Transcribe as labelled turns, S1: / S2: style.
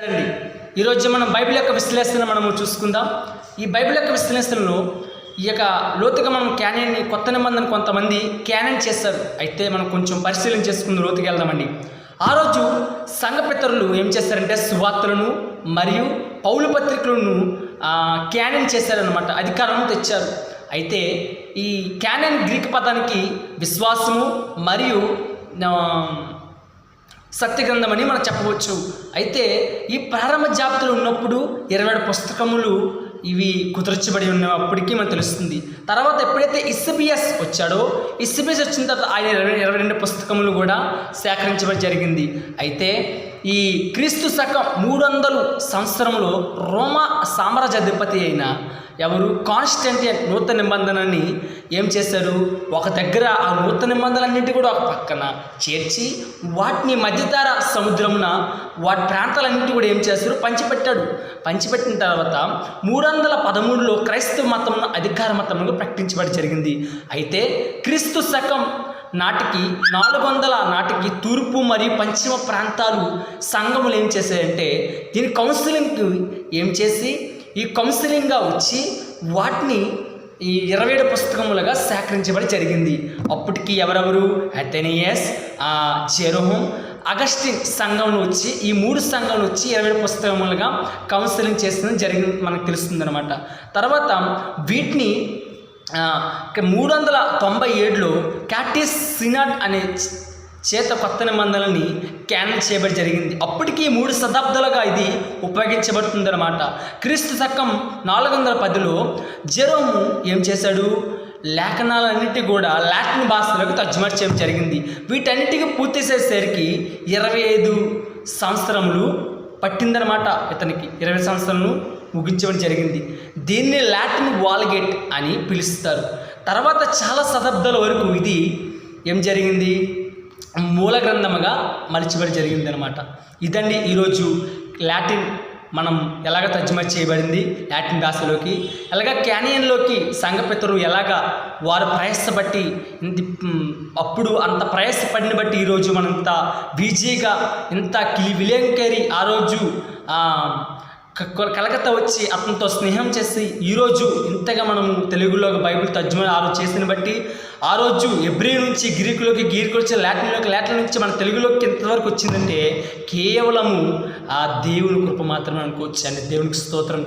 S1: అండి ఈరోజు మనం బైబిల్ యొక్క విశ్లేషణ మనము చూసుకుందాం. ఈ బైబిల్ యొక్క విశ్లేషణలో ఈ యొక్క లోతుగా మనం క్యానన్ని కొత్త నిబంధన కొంతమంది క్యానన్ చేస్తారు. అయితే మనం కొంచెం పరిశీలన చేసుకుని లోతుకి వెళ్దామండి. ఆ రోజు సంఘ పితరులు ఏం చేస్తారంటే సువార్తలను మరియు పౌలు పత్రికలను క్యానన్ చేశారనమాట, అధికారం తెచ్చారు. అయితే ఈ క్యానన్ గ్రీక్ పదానికి విశ్వాసము మరియు సత్యగ్రంథం అని మనం చెప్పవచ్చు. అయితే ఈ ప్రారంభ జాబితాలో ఉన్నప్పుడు 27 పుస్తకములు ఇవి కుదర్చబడి ఉన్నప్పటికీ మనకు తెలుస్తుంది. తర్వాత ఎప్పుడైతే ఇస్బియస్ వచ్చాడో, ఇస్బియస్ వచ్చిన తర్వాత ఆయన 22 పుస్తకములు కూడా సేకరించబడి జరిగింది. అయితే ఈ క్రీస్తు శకం 300 సంవత్సరంలో రోమా సామ్రాజ్యాధిపతి అయిన ఎవరు కాన్స్టంటైన్ నూతన నిబంధనని ఏం చేశారు, ఒక దగ్గర ఆ నూతన నిబంధనలన్నింటి కూడా ఒక పక్కన చేర్చి వాటిని మధ్యధార సముద్రమున వాటి ప్రాంతాలన్నింటి కూడా ఏం చేశారు, పంచిపెట్టాడు. పంచిపెట్టిన తర్వాత 313లో క్రైస్తవ మతమును అధికార మతముగా ప్రకటించబడి జరిగింది. అయితే క్రీస్తు శకం నాటికి 400 నాటికి తూర్పు మరియు పశ్చిమ ప్రాంతాలు సంఘములు ఏం చేశాయంటే దీని కౌన్సిలింగ్కి ఏం చేసి ఈ కౌన్సిలింగ్గా వచ్చి వాటిని ఈ 27 పుస్తకములుగా సేకరించబడి జరిగింది. అప్పటికి ఎవరెవరు అథెనియస్, జెరోమ్, అగస్టిన్ సంఘంలో వచ్చి ఈ 3 సంఘంలో వచ్చి 27 పుస్తకములుగా కౌన్సిలింగ్ చేసిన జరిగింది మనకు తెలుస్తుంది అనమాట. తర్వాత వీటిని 397లో క్యాటిస్ సినాడ్ అనే చేత కొత్త నిబంధనలని క్యానన్ చేయబడి జరిగింది. అప్పటికి 3 శతాబ్దాలుగా ఇది ఉపయోగించబడుతుంది అనమాట. క్రీస్తు శకం 410లో జెరోము ఏం చేశాడు, లేఖనాలన్నిటి కూడా లాటిన్ భాషలోకి తర్జుమా చేయడం జరిగింది. వీటన్నిటికీ పూర్తి చేసేసరికి 25 సంవత్సరములు పట్టిందనమాట. ఇతనికి 20 సంవత్సరాలు ముగించడం జరిగింది. దీన్ని లాటిన్ వాల్గేట్ అని పిలుస్తారు. తర్వాత చాలా శతాబ్దాల వరకు ఇది ఏం జరిగింది, మూల గ్రంథముగా మలిచిబడి జరిగింది అనమాట. ఇదండి ఈరోజు లాటిన్ మనం ఎలాగ తర్జుమా చేయబడింది లాటిన్ భాషలోకి, ఎలాగ క్యానియన్లోకి సంఘ పితరులు ఎలాగా వారు ప్రయాసపట్టి అప్పుడు అంత ప్రయాసపడిన బట్టి ఈరోజు మనం ఇంత ఈజీగా ఇంత విలియం కేరీ ఆ రోజు కలకత్తా వచ్చి అతనితో స్నేహం చేసి ఈరోజు ఇంతగా మనము తెలుగులో బైబిల్ తర్జుమా ఆ రోజు చేసిన బట్టి ఆ రోజు ఎబ్రీ నుంచి గ్రీకులోకి, గ్రీకు వచ్చి లాటిన్ నుంచి మన తెలుగులోకి ఎంతవరకు వచ్చిందంటే కేవలము ఆ దేవుని కృప మాత్రమే అనుకోవచ్చు. అంటే దేవునికి స్తోత్రం.